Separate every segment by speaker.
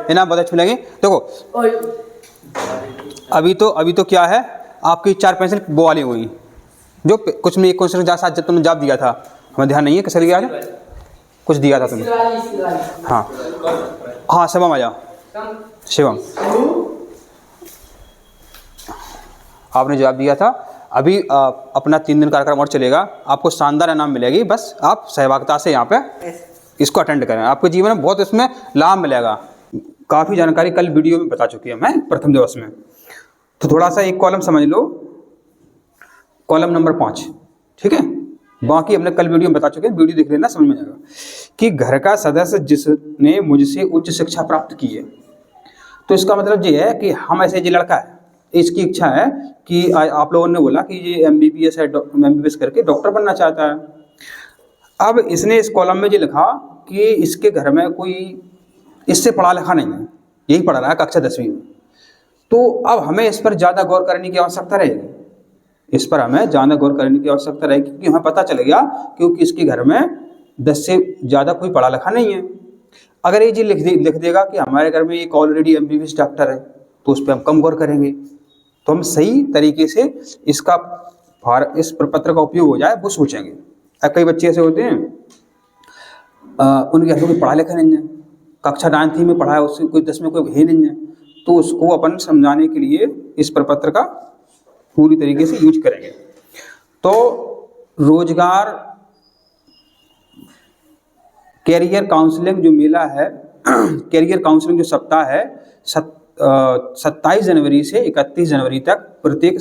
Speaker 1: इनाम बहुत अच्छे मिलेंगे। देखो अभी तो क्या है, आपकी 4 पेंसिल वो वाली हुई, जो कुछ में एक क्वेश्चन के साथ जब तुमने जवाब दिया था, हमें ध्यान नहीं है कैसे दिया था, कुछ दिया था तुमने। हाँ हाँ, शिवम आ जाओ। शिवम, आपने जवाब दिया था। अभी अपना 3 दिन कार्यक्रम और चलेगा, आपको शानदार इनाम मिलेगी। बस आप सहभागिता से यहाँ पे इसको अटेंड करें, आपके जीवन में बहुत इसमें लाभ मिलेगा। काफ़ी जानकारी कल वीडियो में बता चुकी है मैं प्रथम दिवस में। तो थोड़ा सा एक कॉलम समझ लो, कॉलम नंबर 5, ठीक है। बाकी हमने कल वीडियो में बता चुके हैं, वीडियो देख लेना, समझ में आएगा। कि घर का सदस्य जिसने मुझसे उच्च शिक्षा प्राप्त की है, तो इसका मतलब ये है कि हम ऐसे ये लड़का है, इसकी इच्छा है कि आप लोगों ने बोला कि ये MBBS है, MBBS करके डॉक्टर बनना चाहता है। अब इसने इस कॉलम में ये लिखा कि इसके घर में कोई इससे पढ़ा लिखा नहीं है, यही पढ़ रहा है कक्षा 10वीं में। तो अब हमें इस पर ज़्यादा गौर करने की आवश्यकता रहेगी, इस पर हमें ज़्यादा गौर करने की आवश्यकता रहेगी, क्योंकि हमें पता चल गया क्योंकि इसके घर में 10 से ज़्यादा कोई पढ़ा लिखा नहीं है। अगर ये जी लिख देगा कि हमारे घर में एक ऑलरेडी MBBS डॉक्टर है, तो उस पर हम कम गौर करेंगे। तो हम सही तरीके से इस प्रपत्र का उपयोग हो जाए वो सोचेंगे। अब कई बच्चे ऐसे होते हैं उनके घर में कोई पढ़ा लिखा नहीं है, कक्षा 9वीं में पढ़ा है, उससे कोई 10 में कोई है नहीं है, तो उसको अपन समझाने के लिए इस प्रपत्र का पूरी तरीके से यूज करेंगे। तो रोजगार कैरियर काउंसलिंग जो मेला है, कैरियर काउंसलिंग जो सप्ताह है 27 जनवरी से 31 जनवरी तक प्रत्येक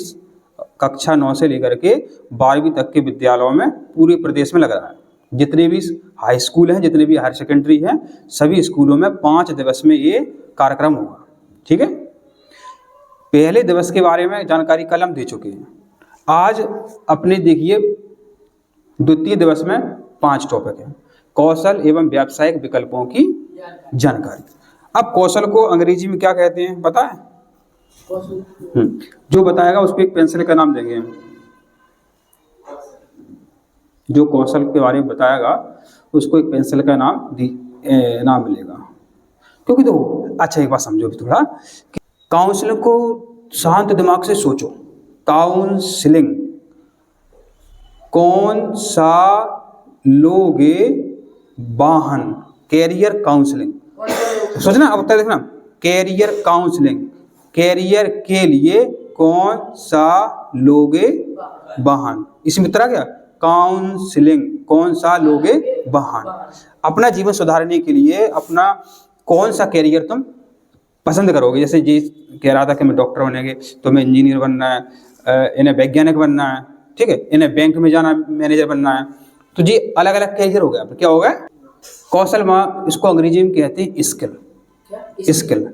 Speaker 1: कक्षा 9 से लेकर के 12वीं तक के विद्यालयों में पूरे प्रदेश में लग रहा है। जितने भी हाई स्कूल हैं, जितने भी हायर सेकेंडरी हैं, सभी स्कूलों में 5 दिवस में ये कार्यक्रम होगा, ठीक है। पहले दिवस के बारे में जानकारी कल हम दे चुके हैं। आज अपने देखिए द्वितीय दिवस में 5 टॉपिक हैं। कौशल एवं व्यावसायिक विकल्पों की जानकारी। अब कौशल को अंग्रेजी में क्या कहते हैं पता है? जो बताएगा उसको एक पेंसिल का नाम देंगे हम। जो कौशल के बारे में बताएगा उसको एक पेंसिल का नाम मिलेगा। क्योंकि देखो अच्छा एक बात समझो भी थोड़ा, काउंसलिंग को शांत दिमाग से सोचो। काउंसलिंग, कौन सा लोगे वाहन, कैरियर काउंसलिंग। सोचना, अब उत्तर देखना। कैरियर काउंसलिंग, कैरियर के लिए कौन सा लोगे वाहन, इसमें उत्तर आ गया। काउंसलिंग, कौन सा लोगे वाहन। अपना जीवन सुधारने के लिए अपना कौन सा कैरियर तुम पसंद करोगे। जैसे जी कह रहा था कि मैं डॉक्टर बनेंगे, तो मैं इंजीनियर बनना है, इन्हें वैज्ञानिक बनना है, ठीक है, इन्हें बैंक में जाना, मैनेजर बनना है। तो जी अलग अलग कैरियर हो गया। क्या हो गया? कौशल में इसको अंग्रेजी में कहते हैं स्किल। स्किल,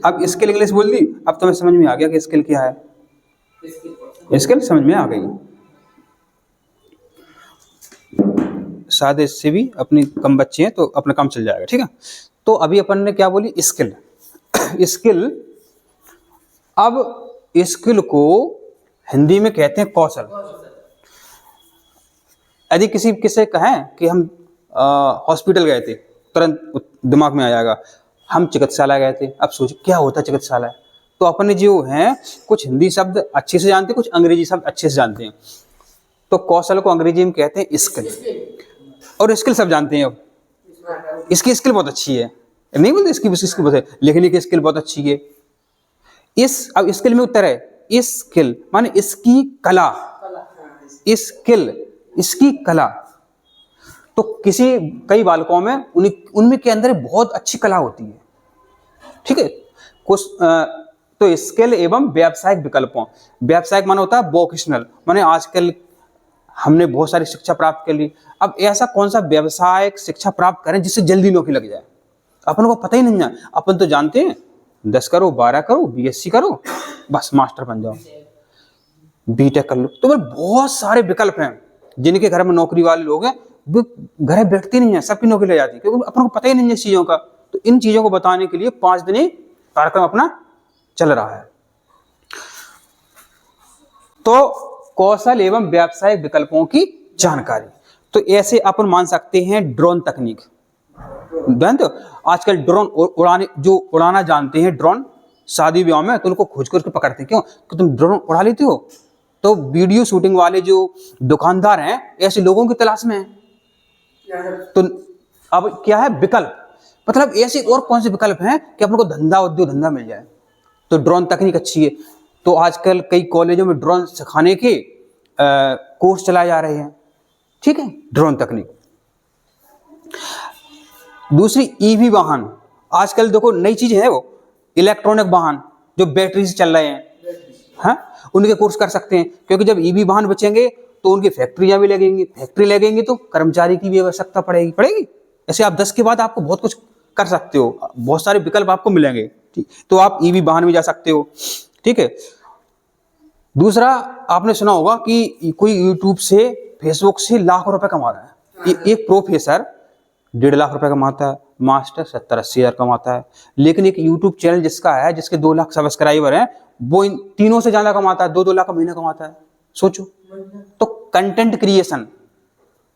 Speaker 1: अब स्किल इंग्लिश बोल दी, अब तुम्हें समझ में आ गया कि स्किल क्या है। स्किल समझ में आ गई। शायद इससे भी अपनी कम बच्चे हैं तो अपना काम चल जाएगा, ठीक है। तो अभी अपन ने क्या बोली? स्किल। स्किल, अब स्किल को हिंदी में कहते हैं कौशल। यदि किसे कहें कि हम हॉस्पिटल गए थे, तुरंत दिमाग में आ जाएगा हम चिकित्सालय गए थे। अब सोचिए क्या होता है चिकित्सालय। तो अपने जो हैं कुछ हिंदी शब्द अच्छे से जानते हैं, कुछ अंग्रेजी शब्द अच्छे से जानते हैं। तो कौशल को अंग्रेजी में कहते हैं स्किल, और स्किल सब जानते हैं। अब इसकी स्किल बहुत अच्छी है, नहीं बोलते इसकी बहुत है, लिखने की स्किल बहुत अच्छी है। अब स्किल में उत्तर है स्किल माने इसकी कला, स्किल इसकी कला। तो कई बालकों में उनमें के अंदर बहुत अच्छी कला होती है, ठीक है। तो स्किल एवं व्यावसायिक विकल्पों। व्यावसायिक माने होता है वोकेशनल, माने आजकल हमने बहुत सारी शिक्षा प्राप्त कर ली, अब ऐसा कौन सा व्यावसायिक शिक्षा प्राप्त करें जिससे जल्दी नौकरी लग जाए। अपन को पता ही नहीं है, अपन तो जानते हैं 10 करो, 12 करो, BSc करो, बस मास्टर बन जाओ, BTech कर लो। तो बहुत सारे विकल्प हैं। जिनके घर में नौकरी वाले लोग हैं वो घर बैठते नहीं है, सबकी नौकरी ले जाती है, क्योंकि अपन को पता ही नहीं है इस चीजों का। तो इन चीजों को बताने के लिए 5 दिनी कार्यक्रम अपना चल रहा है। तो कौशल एवं व्यावसायिक विकल्पों की जानकारी। तो ऐसे अपन मान सकते हैं ड्रोन तकनीक, जानते हो आजकल ड्रोन उड़ाने, जो उड़ाना जानते हैं ड्रोन शादी ब्याह में, तो उनको खोज कर के पकड़ते हैं। क्यों? कि तुम ड्रोन उड़ा लेते हो। तो वीडियो शूटिंग वाले जो दुकानदार हैं ऐसे लोगों की तलाश में हैं। तो अब क्या है विकल्प, मतलब ऐसे और कौन से विकल्प हैं कि अपन को धंधा उद्योग धंधा मिल जाए। तो ड्रोन तकनीक अच्छी है। तो आजकल कई कॉलेजों में ड्रोन सिखाने के कोर्स चलाए जा रहे हैं। ठीक है, ड्रोन तकनीक। दूसरी ईवी वाहन, आजकल देखो नई चीज है वो इलेक्ट्रॉनिक वाहन जो बैटरी से चल रहे हैं, हाँ, उनके कोर्स कर सकते हैं। क्योंकि जब ईवी वाहन बचेंगे तो उनकी फैक्ट्रियां भी लगेंगी, फैक्ट्री लगेंगी तो कर्मचारी की भी आवश्यकता पड़ेगी। ऐसे आप 10 के बाद आपको बहुत कुछ कर सकते हो, बहुत सारे विकल्प आपको मिलेंगे। ठीक, तो आप ईवी वाहन में जा सकते हो। ठीक है। दूसरा, आपने सुना होगा कि कोई यूट्यूब से फेसबुक से लाखों रुपए कमा रहा है। एक प्रोफेसर 1.5 लाख रुपए कमाता है, मास्टर 70-80 हज़ार कमाता है। लेकिन एक यूट्यूब चैनल जिसका है, जिसके 2 लाख सब्सक्राइबर हैं, वो इन तीनों से ज्यादा कमाता है, 2-2 लाख का महीना कमाता है। सोचो। तो कंटेंट क्रिएशन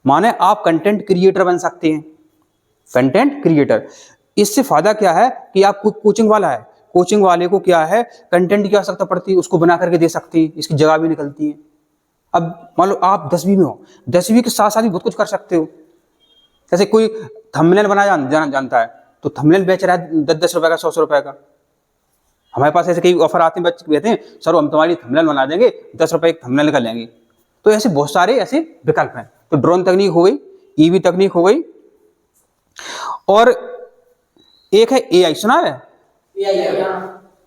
Speaker 1: माने आप कंटेंट क्रिएटर बन सकते हैं। कंटेंट क्रिएटर, इससे फायदा क्या है कि आप कोई कोचिंग वाला है, कोचिंग वाले को क्या है कंटेंट की आवश्यकता पड़ती है, उसको बना करके दे सकते हैं, इसकी जगह भी निकलती है। अब मान लो आप 10वीं में हो, 10वीं के साथ साथ भी बहुत कुछ कर सकते हो। जैसे कोई थंबनेल बनाना जानता है तो थंबनेल बेच रहा है 10-10 रुपए का, 100 रुपए का। हमारे पास ऐसे कई ऑफर आते हैं, बच्चे कहते हैं सर हम तुम्हारी थंबनेल बना देंगे, 10 रुपए एक थंबनेल का लेंगे। तो ऐसे बहुत सारे ऐसे विकल्प हैं। तो ड्रोन तकनीक हो गई, ईवी तकनीक हो गई, और एक है एआई, सुना है?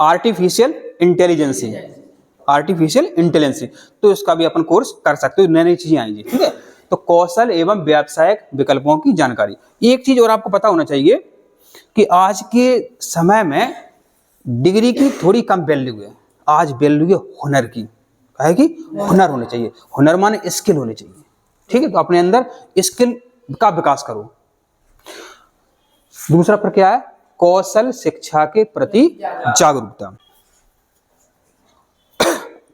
Speaker 1: Artificial intelligence, artificial intelligence. तो इसका भी अपन कोर्स कर सकते हो, नई नई चीजें आएंगी। ठीक है। तो कौशल एवं व्यावसायिक विकल्पों की जानकारी। एक चीज और आपको पता होना चाहिए कि आज के समय में डिग्री की थोड़ी कम वैल्यू है, आज वैल्यू है हुनर की। है कि हुनर होने चाहिए, हुनर माने स्किल होने चाहिए। ठीक है। तो अपने अंदर स्किल का विकास करो। दूसरा पर क्या है? कौशल शिक्षा के प्रति जागरूकता।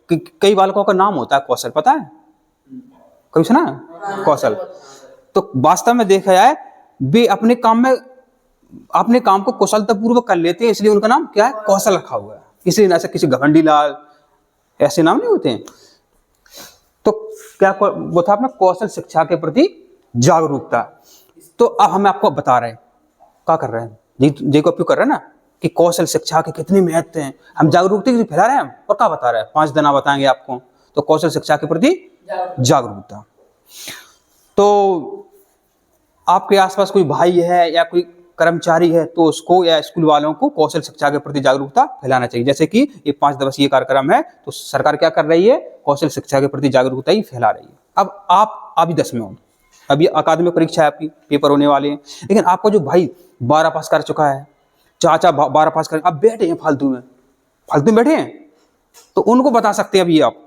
Speaker 1: कई बालकों का नाम होता है कौशल, पता है? कभी सुना है कौशल? तो वास्तव में देखा जाए वे अपने काम को कुशलतापूर्वक कर लेते हैं, इसलिए उनका नाम क्या है? कौशल रखा हुआ है। इसलिए ऐसा किसी घमंडी लाल ऐसे नाम नहीं होते हैं। तो क्या वो था अपना कौशल शिक्षा के प्रति जागरूकता। तो अब हम आपको बता रहे हैं क्या कर रहे हैं, जी को उपयोग कर रहे हैं ना, कि कौशल शिक्षा के कितने महत्व हैं। हम जागरूकता की फैला रहे हैं और क्या बता रहे हैं, 5 दिन बताएंगे आपको। तो कौशल शिक्षा के प्रति जागरूकता। तो आपके आसपास कोई भाई है या कोई कर्मचारी है तो उसको या स्कूल वालों को कौशल शिक्षा के प्रति जागरूकता फैलाना चाहिए। जैसे कि ये 5 दिवसीय कार्यक्रम है, तो सरकार क्या कर रही है? कौशल शिक्षा के प्रति जागरूकता ही फैला रही है। अब आप अभी 10 में हो, अभी अकादमिक परीक्षा है, आपकी पेपर होने वाले हैं, लेकिन आपका जो भाई 12 पास कर चुका है, चाचा 12 पास कर, अब बैठे हैं फालतू में बैठे हैं, तो उनको बता सकते हैं अभी आप,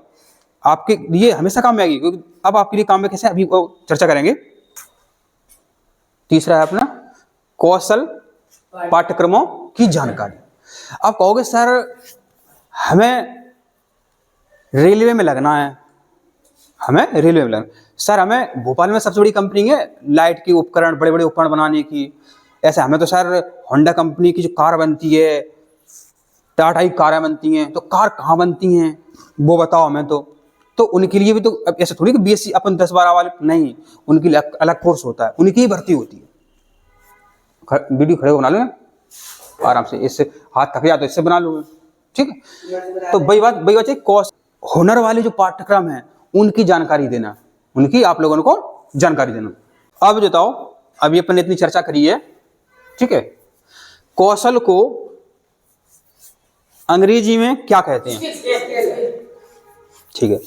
Speaker 1: आपके लिए हमेशा काम में आएगी। क्योंकि अब आपके लिए काम में कैसे, अभी वो चर्चा करेंगे। तीसरा है अपना कौशल पाठ्यक्रमों की जानकारी। अब कहोगे सर हमें रेलवे में लगना है, सर हमें भोपाल में सबसे बड़ी कंपनी है लाइट की उपकरण, बड़े बड़े उपकरण बनाने की। ऐसे हमें तो सर होंडा कंपनी की जो कार बनती है, टाटा की कारें बनती हैं, तो कार कहाँ बनती हैं वो बताओ हमें। तो उनके लिए भी तो ऐसा थोड़ी कि बीएससी अपन 10-12 वाले नहीं, उनके लिए अलग कोर्स होता है, उनकी ही भर्ती होती है। वीडियो खड़े बना लो आराम से, इससे हाथ थक जाए तो इससे बना लो। ठीक है। तो वही बात है, कौशल हुनर वाले जो पाठ्यक्रम है उनकी जानकारी देना, उनकी आप लोगों को जानकारी देना। अब बताओ, अभी अपन ने इतनी चर्चा करी है, ठीक है, कौशल को अंग्रेजी में क्या कहते हैं? ठीक है,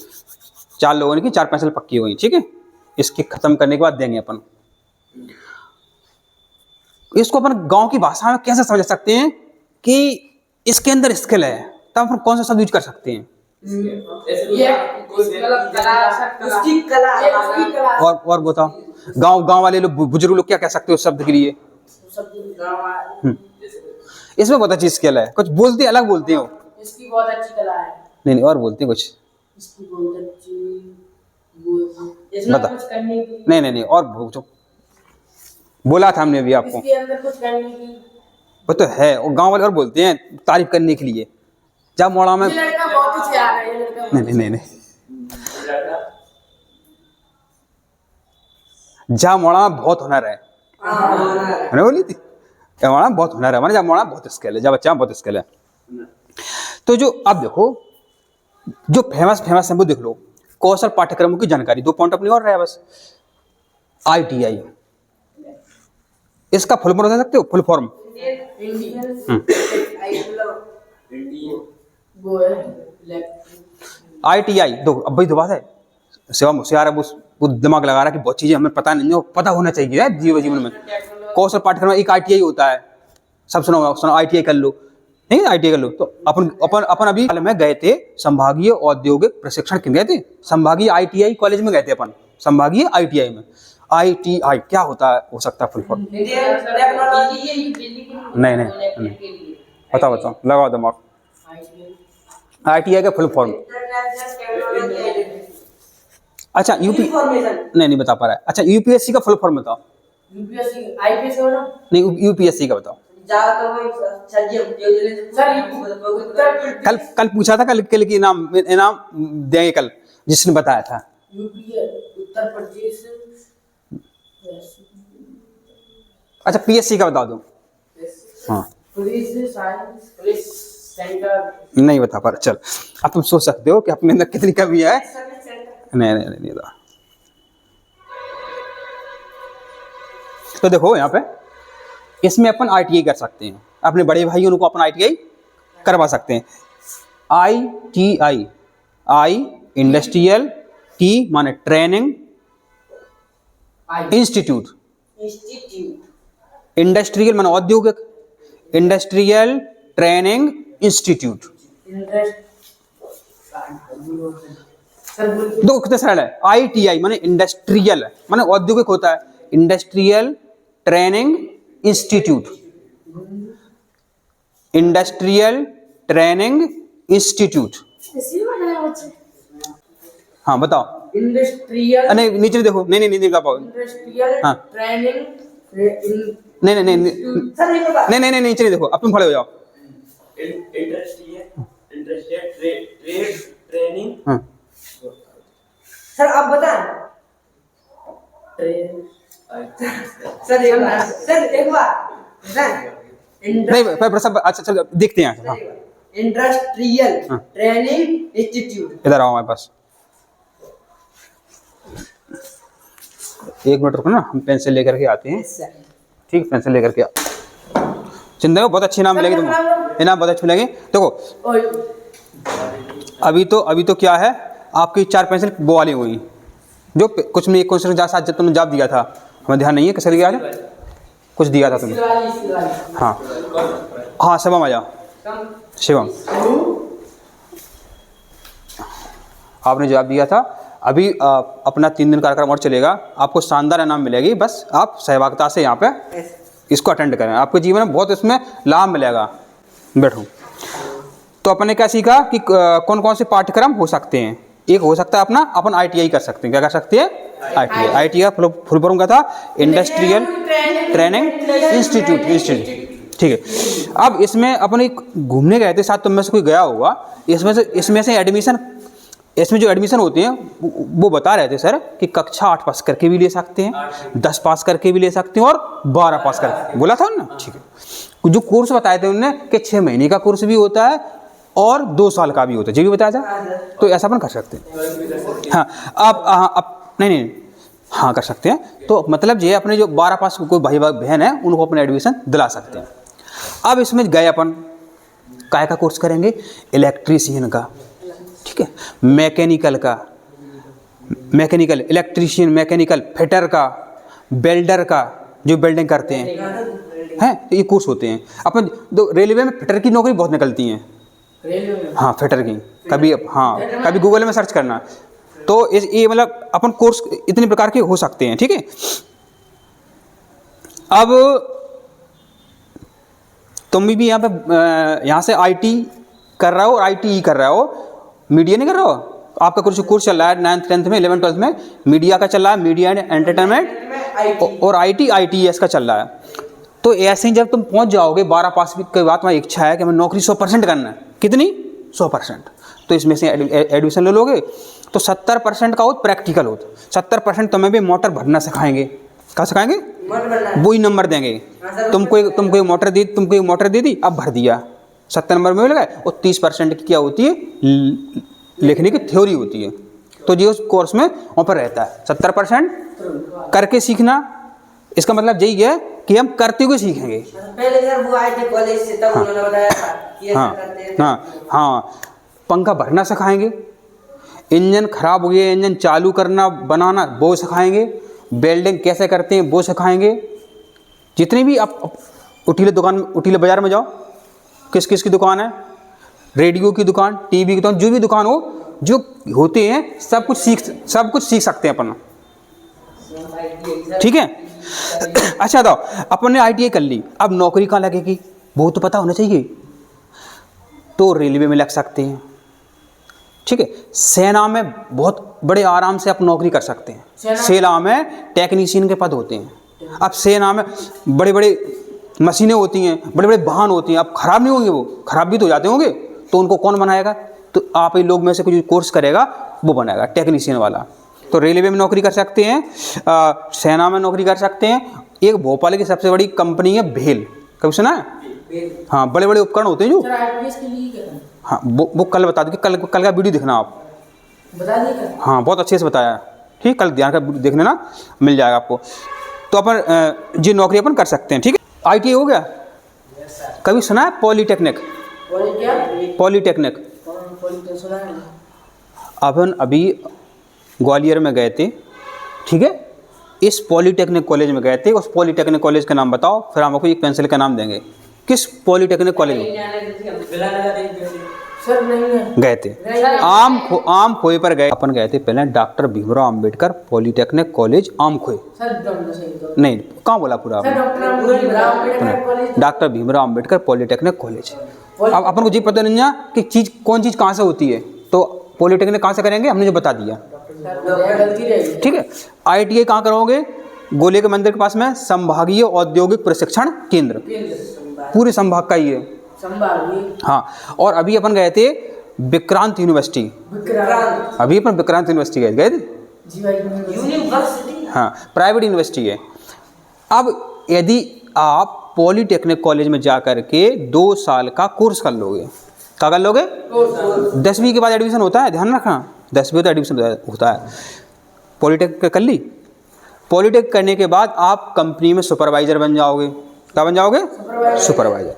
Speaker 1: 4 लोगों की 4 पेंसिल पक्की हो गई। ठीक है, इसके खत्म करने के बाद देंगे अपन। इसको अपन गांव की भाषा में कैसे समझ सकते हैं कि इसके अंदर स्किल है, तब अपन कौन सा शब्द यूज कर सकते हैं? और बताओ, गांव वाले लोग, बुजुर्ग लोग क्या कह सकते हो उस शब्द के लिए? इसमें बहुत अच्छी स्किल है, कुछ बोलते अलग बोलते हो,
Speaker 2: इसकी बहुत अच्छी कला है।
Speaker 1: नहीं और बोलते हैं कुछ,
Speaker 2: इसकी बहुत अच्छी बता,
Speaker 1: नहीं और पूछो। बोला था हमने अभी आपको,
Speaker 2: इसके अंदर कुछ करने की।
Speaker 1: वो तो है, वो गांव वाले और बोलते हैं तारीफ करने के लिए। जब मोड़ा में
Speaker 2: ये लड़का बहुत होशियार है, ये लड़का बहुत
Speaker 1: नहीं नहीं नहीं, जहाँ मोड़ा में बहुत हुनर है, मैंने बोली थी जहाँ मोड़ा में बहुत हुनर है, माने जहाँ मोड़ा में बहुत स्किल है, जहाँ बच्चा में बहुत स्किल है। तो जो अब देखो जो फेमस फेमस है वो देख लो, कौशल पाठ्यक्रमों की जानकारी, 2 पॉइंट अपनी और रहा है बस। ITI, इसका फुल फॉर्म बता सकते हो? फुल फॉर्म
Speaker 2: वो है इलेक्ट्रिक।
Speaker 1: ITI दो, अब भाई दो बात है, सेवा होशियार है, वो दिमाग लगा रहा है कि बहुत चीजें हमें पता नहीं है, पता होना चाहिए जीवन में। कौशल पाठ्यक्रम एक ITI होता है, सब सुनो ITI कर लो, नहीं ITI कर लो। तो अपन अपन अपन अभी हाल में गए थे संभागीय औद्योगिक प्रशिक्षण के गए थे, संभागीय ITI कॉलेज में गए थे अपन, संभागीय ITI में। ITI क्या होता है, हो सकता है फुल फॉर्म? नहीं नहीं, बताओ बताओ, लगाओ दिमाग। ITI का फुल फॉर्म, अच्छा यूपी नहीं बता पा रहा है। अच्छा UPSC का फुल फॉर्म बताओ।
Speaker 2: यूपीएससी आईपीएस हो ना
Speaker 1: नहीं UPSC का बताओ। कल पूछा था, कल की इनाम देंगे कल, जिसने बताया था।
Speaker 2: यूपी उत्तर प्रदेश।
Speaker 1: अच्छा PSC का बता दो। हाँ
Speaker 2: पुलिस साइंस पुलिस सेंटर।
Speaker 1: नहीं बता पा रहा, चल अब तुम सोच सकते हो कि अपने अंदर कितनी कमी है। नहीं था। तो देखो यहाँ पे इसमें अपन ITI कर सकते हैं, अपने बड़े भाई उनको अपन ITI करवा सकते हैं। ITI, I इंडस्ट्रियल, T माने ट्रेनिंग इंस्टीट्यूट, इंडस्ट्रियल माने औद्योगिक, इंडस्ट्रियल ट्रेनिंग इंस्टीट्यूट। दो कितने सरल है। ITI माने इंडस्ट्रियल माने औद्योगिक होता है, industrial training institute, industrial training institute. हाँ बताओ।
Speaker 2: इंडस्ट्रियल
Speaker 1: नहीं नीचे देखो, नहीं नहीं पाओ।
Speaker 2: इंडस्ट्रियल
Speaker 1: हाँ।
Speaker 2: ट्रेनिंग
Speaker 1: नहीं नीचे नहीं देखो, अब तुम खड़े हो जाओ।
Speaker 3: Industrial training.
Speaker 1: हाँ
Speaker 4: सर आप बताएं। सर एक बार
Speaker 1: नहीं पर सब अच्छा चल देखते हैं। हाँ
Speaker 4: इंडस्ट्रियल
Speaker 1: हाँ।
Speaker 4: Training institute.
Speaker 1: इधर आओ हमारे पास, एक मिनट रुको ना, हम पेंसिल लेकर के आते हैं। ठीक, पेंसिल लेकर के चिंता बहुत अच्छी नाम मिलेगी तुमको, इनाम बहुत अच्छे मिलेंगे। देखो अभी तो क्या है, आपकी 4 पेंसिल वो वाली हुई, जो कुछ में एक क्वेश्चन साथ जब तुमने जवाब दिया था, हमें ध्यान नहीं है कैसे दिया था, कुछ दिया था तुमने। हाँ हाँ शिवम आ जाओ, शिवम आपने जवाब दिया था। अभी अपना 3 दिन कार्यक्रम और चलेगा, आपको शानदार इनाम मिलेगी, बस आप सहभागिता से यहाँ पे इसको अटेंड करें, आपके जीवन में बहुत इसमें लाभ मिलेगा। बैठो। तो अपन ने क्या सीखा कि कौन कौन से पाठ्यक्रम हो सकते हैं। एक हो सकता है अपना अपन ITI कर सकते हैं। क्या कर सकते हैं? ITI का फुल फॉर्म क्या था? Industrial training institute. ठीक है। अब इसमें अपन एक घूमने गए थे, साथ तुम में से कोई गया होगा, इसमें से एडमिशन, इसमें जो एडमिशन होते हैं वो बता रहे थे सर कि कक्षा 8 पास करके भी ले सकते हैं, 10 पास करके भी ले सकते हैं और 12 पास करके, बोला था ना। ठीक है। जो कोर्स बताए थे उन्होंने कि 6 महीने का कोर्स भी होता है और 2 साल का भी होता है, जो भी बताया था। तो ऐसा अपन कर सकते हैं। हाँ आप नहीं हाँ कर सकते हैं। तो मतलब ये अपने जो 12 पास कोई भाई बहन है उनको अपने एडमिशन दिला सकते हैं। अब इसमें गए अपन काय का कोर्स करेंगे? इलेक्ट्रीशियन का, ठीक है, मैकेनिकल का, मैकेनिकल इलेक्ट्रीशियन, मैकेनिकल फिटर का, वेल्डर का, जो वेल्डिंग करते हैं तो ये कोर्स होते हैं। अपन तो रेलवे में फिटर की नौकरी बहुत निकलती हैं। हाँ फिटर की, कभी गूगल में सर्च करना। तो ये मतलब अपन कोर्स इतने प्रकार के हो सकते हैं। ठीक है। अब तुम भी यहाँ पे यहाँ से IT कर रहा हो और ITE कर रहा हो, मीडिया नहीं कर रहा हो। आपका कुछ कोर्स चल रहा है 9th 10th में, 11th 12th में मीडिया का चल रहा है, मीडिया एंड एंटरटेनमेंट और ITS का चल रहा है। तो ऐसे ही जब तुम पहुंच जाओगे 12 पास के बाद तुम्हारी इच्छा है कि हमें नौकरी 100% करना है, कितनी 100%, तो इसमें से एडमिशन ले लोगे। तो 70% का हो प्रैक्टिकल हो, 70% तुम्हें भी मोटर भरना सिखाएंगे। क्या सिखाएंगे?
Speaker 4: मोटर बनना।
Speaker 1: वही नंबर देंगे।
Speaker 4: हाँ सर,
Speaker 1: तुमको मोटर दे दी, अब भर दिया, 70 नंबर में मिल गए। और 30% की क्या होती है? लिखने की थ्योरी होती है। तो ये उस कोर्स में वहाँ पर रहता है। 70% करके सीखना, इसका मतलब यही है कि हम करते हुए सीखेंगे।
Speaker 4: पहले सर वो आए थे कॉलेज से, तब उन्होंने बताया था कि ऐसा
Speaker 1: हाँ
Speaker 4: करते हैं।
Speaker 1: हाँ, पंखा भरना सिखाएंगे, इंजन खराब हो गया, इंजन चालू करना बनाना वो सिखाएंगे, वेल्डिंग कैसे करते हैं वो सिखाएंगे। जितनी भी आप उटीले बाज़ार में जाओ, किस किस की दुकान है, रेडियो की दुकान, टीवी की दुकान, जो भी दुकान हो, जो होते हैं सब कुछ सीख सकते हैं अपन। ठीक है। अच्छा तो अपन ने ITI कर ली, अब नौकरी कहाँ लगेगी वो तो पता होना चाहिए। तो रेलवे में लग सकते हैं, ठीक है। सेना में बहुत बड़े आराम से आप नौकरी कर सकते हैं। सेना में टेक्नीशियन के पद होते हैं। अब सेना में बड़े बड़े मशीनें होती हैं, बड़े बड़े वाहन होती हैं, अब खराब नहीं होंगे, वो खराब भी तो जाते होंगे, तो उनको कौन बनाएगा? तो आप ही लोग में से कोई कोर्स करेगा वो बनाएगा, टेक्नीशियन वाला। तो रेलवे में नौकरी कर सकते हैं, सेना में नौकरी कर सकते हैं। एक भोपाल की सबसे बड़ी कंपनी है भेल, कभी सुना है? हाँ, बड़े बड़े उपकरण होते हैं जो,
Speaker 2: सर IPS के लिए क्या करना?
Speaker 1: हाँ वो कल बता दूँ कि कल का वीडियो देखना आप।
Speaker 2: बता दिए।
Speaker 1: हाँ बहुत अच्छे से बताया, ठीक, कल ध्यान का देखने ना, मिल जाएगा आपको। तो अपन जी नौकरी अपन कर सकते हैं, ठीक है। ITI हो गया। कभी सुना है पॉलीटेक्निक? पॉलीटेक्निक
Speaker 2: सुना है।
Speaker 1: अपन अभी ग्वालियर में गए थे, ठीक है। इस पॉलीटेक्निक कॉलेज में गए थे। उस पॉलीटेक्निक कॉलेज का नाम बताओ, फिर हम आपको एक पेंसिल का नाम देंगे। किस पॉलीटेक्निक कॉलेज में
Speaker 2: सर नहीं है।
Speaker 1: गए थे? आम खोए पर गए। अपन गए थे पहले doctor Bhimrao Ambedkar polytechnic college आम खोए।
Speaker 2: सर
Speaker 1: नहीं, कहाँ बोला पूरा आपने? Doctor Bhimrao Ambedkar polytechnic college. अब अपन को जी पता नहीं है कि चीज़ कौन चीज़ कहाँ से होती है, तो पॉलीटेक्निक कहाँ से करेंगे हमने जो बता दिया,
Speaker 2: गलती रहेगी।
Speaker 1: ठीक है। ITI कहाँ करोगे? गोले के मंदिर के पास में संभागीय औद्योगिक प्रशिक्षण केंद्र, पूरे संभाग का ही है।
Speaker 2: संभालिए।
Speaker 1: हाँ, और अभी अपन गए थे विक्रांत यूनिवर्सिटी। अभी अपन विक्रांत यूनिवर्सिटी गए थे।
Speaker 2: जी भाई।
Speaker 4: यूनिवर्सिटी।
Speaker 1: हाँ, प्राइवेट यूनिवर्सिटी है। अब यदि आप पॉलीटेक्निक कॉलेज में जा कर के 2 साल का कोर्स कर लोगे, क्या कर लोगे? 10वीं के बाद एडमिशन होता है, ध्यान रखना, 10वीं तो एडमिशन होता है। पॉलीटेक्निक कर ली, पॉलीटेक्निक करने के बाद आप कंपनी में सुपरवाइजर बन जाओगे। क्या बन जाओगे? सुपरवाइजर।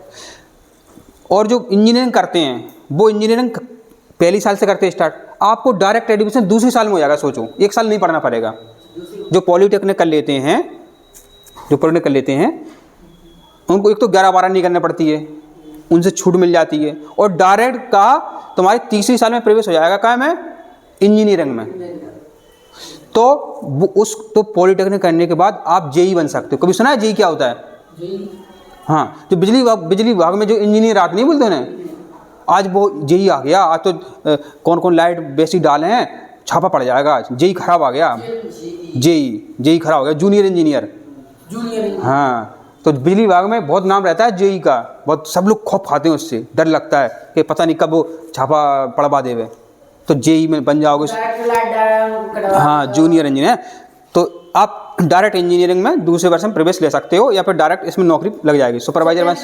Speaker 1: और जो इंजीनियरिंग करते हैं वो इंजीनियरिंग पहली साल से करते हैं स्टार्ट, आपको डायरेक्ट एडमिशन दूसरी साल में हो जाएगा। सोचो, 1 साल नहीं पढ़ना पड़ेगा। जो पॉलीटेक्निक कर लेते हैं उनको एक तो 11-12 नहीं करना पड़ती है, उनसे छूट मिल जाती है, और डायरेक्ट का तुम्हारी तीसरी साल में प्रवेश हो जाएगा। क्या में? इंजीनियरिंग में। तो पॉलीटेक्निक करने के बाद आप JEE बन सकते हो। कभी सुना है JEE क्या होता है? हाँ, जो बिजली विभाग में जो इंजीनियर आते नहीं बोलते उन्हें, आज वो JEE आ गया, आज तो कौन कौन लाइट बेसिक डाले हैं, छापा पड़ जाएगा, JEE खराब आ गया, JEE खराब हो गया, जूनियर इंजीनियर। हाँ, तो बिजली विभाग में बहुत नाम रहता है JEE का, बहुत सब लोग खौफ खाते हैं उससे, डर लगता है कि पता नहीं कब वो छापा पड़वा देवे। तो JEE में बन जाओगे, हाँ, जूनियर इंजीनियर। तो आप डायरेक्ट इंजीनियरिंग में दूसरे वर्ष में प्रवेश ले सकते हो, या फिर डायरेक्ट इसमें नौकरी लग जाएगी। सुपरवाइजर बन,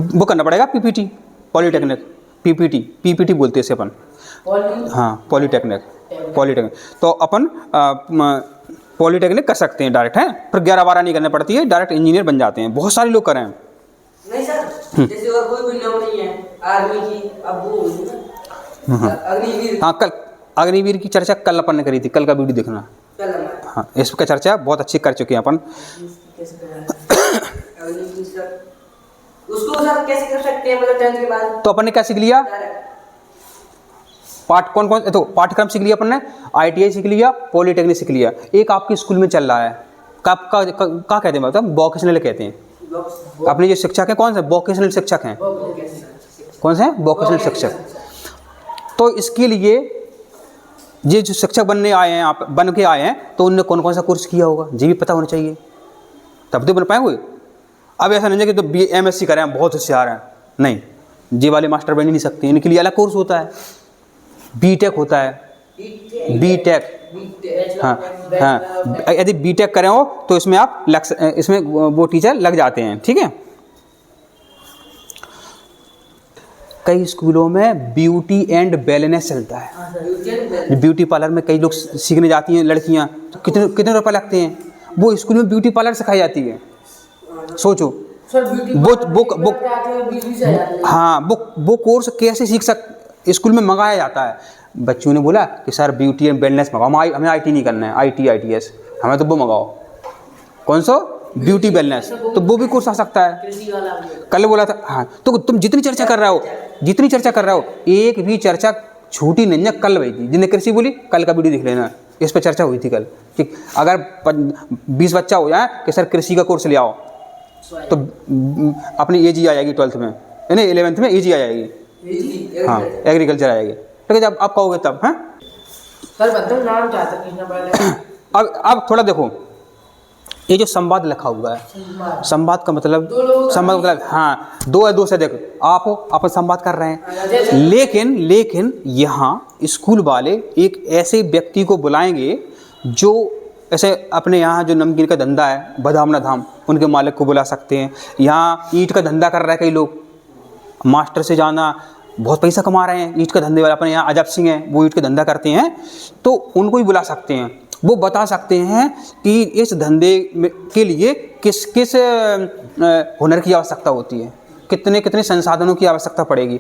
Speaker 1: वो करना पड़ेगा PPT, पॉलीटेक्निक PPT बोलते हैं इसे अपन। हाँ, पॉलीटेक्निक। तो अपन पॉलीटेक्निक कर सकते हैं डायरेक्ट, हैं, फिर 11-12 नहीं करना पड़ती है, डायरेक्ट इंजीनियर बन जाते हैं। बहुत सारे लोग करें।
Speaker 4: नहीं सर, जैसे और कोई नौकरी है आर्मी की, अब वो अग्निवीर।
Speaker 1: हाँ, कल अग्निवीर की चर्चा कल अपन ने करी थी, कल का वीडियो देखना। हाँ, इसका चर्चा बहुत अच्छी कर चुके हैं अपन।
Speaker 4: उसको सर कैसे कर सकते हैं, मतलब 10th के बाद?
Speaker 1: तो अपन ने क्या सीख लिया? तो पाठ्यक्रम सीख लिया अपन ने, ITI सीख लिया, पॉलीटेक्निक सीख लिया। एक आपके स्कूल में चल रहा है, क्या कहते हैं, मतलब वोकेशनल कहते हैं। अपने जो शिक्षक हैं कौन से? वोकेशनल शिक्षक हैं। कौन से हैं? वोकेशनल शिक्षक। तो इसके लिए ये जो शिक्षक बनने आए हैं, आप बन के आए हैं, तो उनने कौन कौन सा कोर्स किया होगा ये भी पता होना चाहिए, तब तो बन पाएंगे। अब ऐसा नहीं है कि तो MSc करें बहुत होशियार हैं, नहीं, ये वाले मास्टर बन ही नहीं सकते, इनके लिए अलग कोर्स होता है, BTech होता है, BTech। हाँ हाँ, यदि BTech करें हो तो इसमें आप इसमें वो टीचर लग जाते हैं, ठीक है। कई स्कूलों में ब्यूटी एंड वेलनेस चलता है, ब्यूटी पार्लर में कई लोग सीखने जाती हैं लड़कियां, तो कितने कितने रुपए लगते हैं, वो स्कूल में ब्यूटी पार्लर सिखाई जाती है, सोचो।
Speaker 2: सर ब्यूटी
Speaker 1: हाँ, वो कोर्स कैसे सीख स्कूल में मंगाया जाता है। बच्चों ने बोला कि सर ब्यूटी एंड वेलनेस मंगाओ, हमें IT नहीं करना है, ITS, हमें तो वो मंगाओ, कौन सा ब्यूटी वेलनेस, तो वो भी कोर्स आ सकता है।
Speaker 2: कृषि वाला भी
Speaker 1: कल बोला था, हाँ, तो तुम जितनी चर्चा कर रहे हो, एक भी चर्चा छूटी नहीं है। कल भाई थी जिन्हें कृषि बोली, कल का वीडियो देख लेना, इस पर चर्चा हुई थी कल, ठीक। अगर 20 बच्चा हो जाए कि सर कृषि का कोर्स ले आओ, तो अपनी AG आ जाएगी 12th में, यानी 11th में AG आ जाएगी, हाँ, एग्रीकल्चर आ जाएगी, ठीक है। जब आप कहोगे तब, हैं।
Speaker 2: सर बदल नाम क्या था कृष्णा पहले।
Speaker 1: अब थोड़ा देखो, ये जो संवाद लिखा हुआ है, संवाद का मतलब, संवाद मतलब, हाँ, दो से देखो, आप हो, अपन संवाद कर रहे हैं, लेकिन यहाँ स्कूल वाले एक ऐसे व्यक्ति को बुलाएंगे जो ऐसे अपने यहाँ जो नमकीन का धंधा है, बदाम धाम, उनके मालिक को बुला सकते हैं। यहाँ ईंट का धंधा कर रहा है कई लोग, मास्टर से जाना, बहुत पैसा कमा रहे हैं ईंट का धंधे वाले, अपने यहाँ अजब सिंह हैं, वो ईंट का धंधा करते हैं, तो उनको ही बुला सकते हैं। वो बता सकते हैं कि इस धंधे के लिए किस किस हुनर की आवश्यकता होती है, कितने कितने संसाधनों की आवश्यकता पड़ेगी।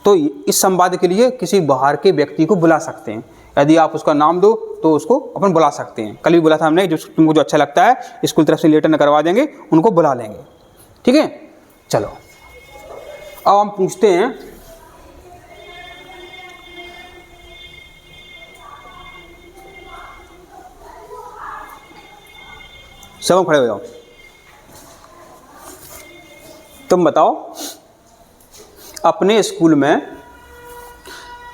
Speaker 1: तो इस संवाद के लिए किसी बाहर के व्यक्ति को बुला सकते हैं। यदि आप उसका नाम दो तो उसको अपन बुला सकते हैं। कल भी बोला था हमने, जो तुमको जो अच्छा लगता है स्कूल तरफ से लेटर न करवा देंगे, उनको बुला लेंगे, ठीक है। चलो अब हम पूछते हैं, सब खड़े हो जाओ, तुम बताओ अपने स्कूल में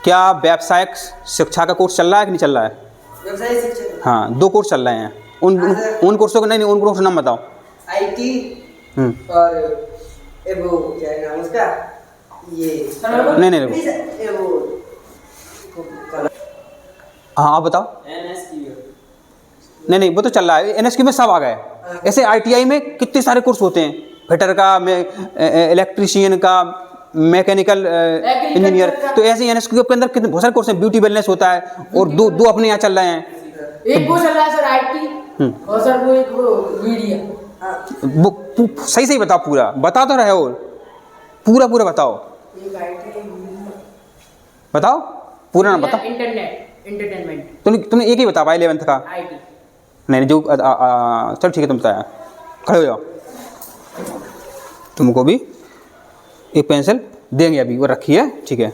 Speaker 1: क्या व्यावसायिक शिक्षा का कोर्स चल रहा है कि नहीं चल रहा है?
Speaker 4: व्यवसाय शिक्षा,
Speaker 1: हाँ, 2 कोर्स चल रहे हैं। उन कोर्सों का नहीं, उन कोर्स का नाम बताओ।
Speaker 4: IT और वो क्या है नाम उसका, ये
Speaker 1: नहीं
Speaker 4: वो
Speaker 1: हाँ, आप बताओ। नहीं, वो तो चल रहा है, NSQ में सब आ गए। ऐसे ITI में कितने सारे कोर्स होते हैं, फिटर का, इलेक्ट्रीशियन का, मैकेनिकल इंजीनियर, तो ऐसे NSQ के अंदर कितने बहुत सारे कोर्स हैं। ब्यूटी वेलनेस होता है, और दो अपने यहाँ चल रहे हैं।
Speaker 2: एक वो चल रहा है सर IT, और सर वो एक वो मीडिया।
Speaker 1: वो सही बताओ, पूरा बता तो रहे हो, पूरा बताओ,
Speaker 2: एक IT
Speaker 1: बताओ पूरा नाम बताओ।
Speaker 2: एंटरटेनमेंट
Speaker 1: तुमने एक ही बता पाया 11th का?
Speaker 2: IT।
Speaker 1: नहीं, जो चल ठीक है, तुम बताया, खड़े हो जाओ। तुमको भी एक पेंसिल देंगे, अभी वो रखी है, ठीक है।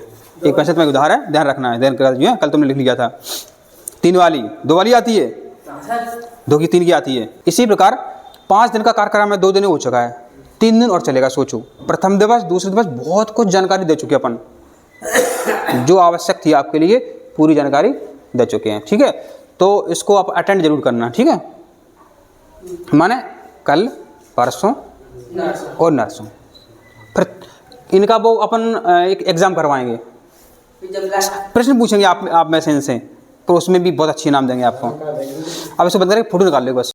Speaker 1: एक पेंसिल तुम्हें उधार है, ध्यान रखना है, ध्यान कर दिया, कल तुमने लिख लिया था। 3 वाली, 2 वाली आती है, 2 की 3 की आती है। इसी प्रकार 5 दिन का कार्यक्रम है, 2 दिन हो चुका है, 3 दिन और चलेगा। सोचो, प्रथम दिवस, दूसरे दिवस बहुत कुछ जानकारी दे चुके अपन, जो आवश्यक थी आपके लिए पूरी जानकारी दे चुके हैं, ठीक है। तो इसको आप अटेंड जरूर करना, ठीक है। माने कल, परसों और नरसों, फिर इनका वो अपन एक एग्ज़ाम करवाएंगे, प्रश्न पूछेंगे आप में से इनसे, तो उसमें भी बहुत अच्छे नाम देंगे आपको। अब इसको बंद करके फोटो निकाल लो बस।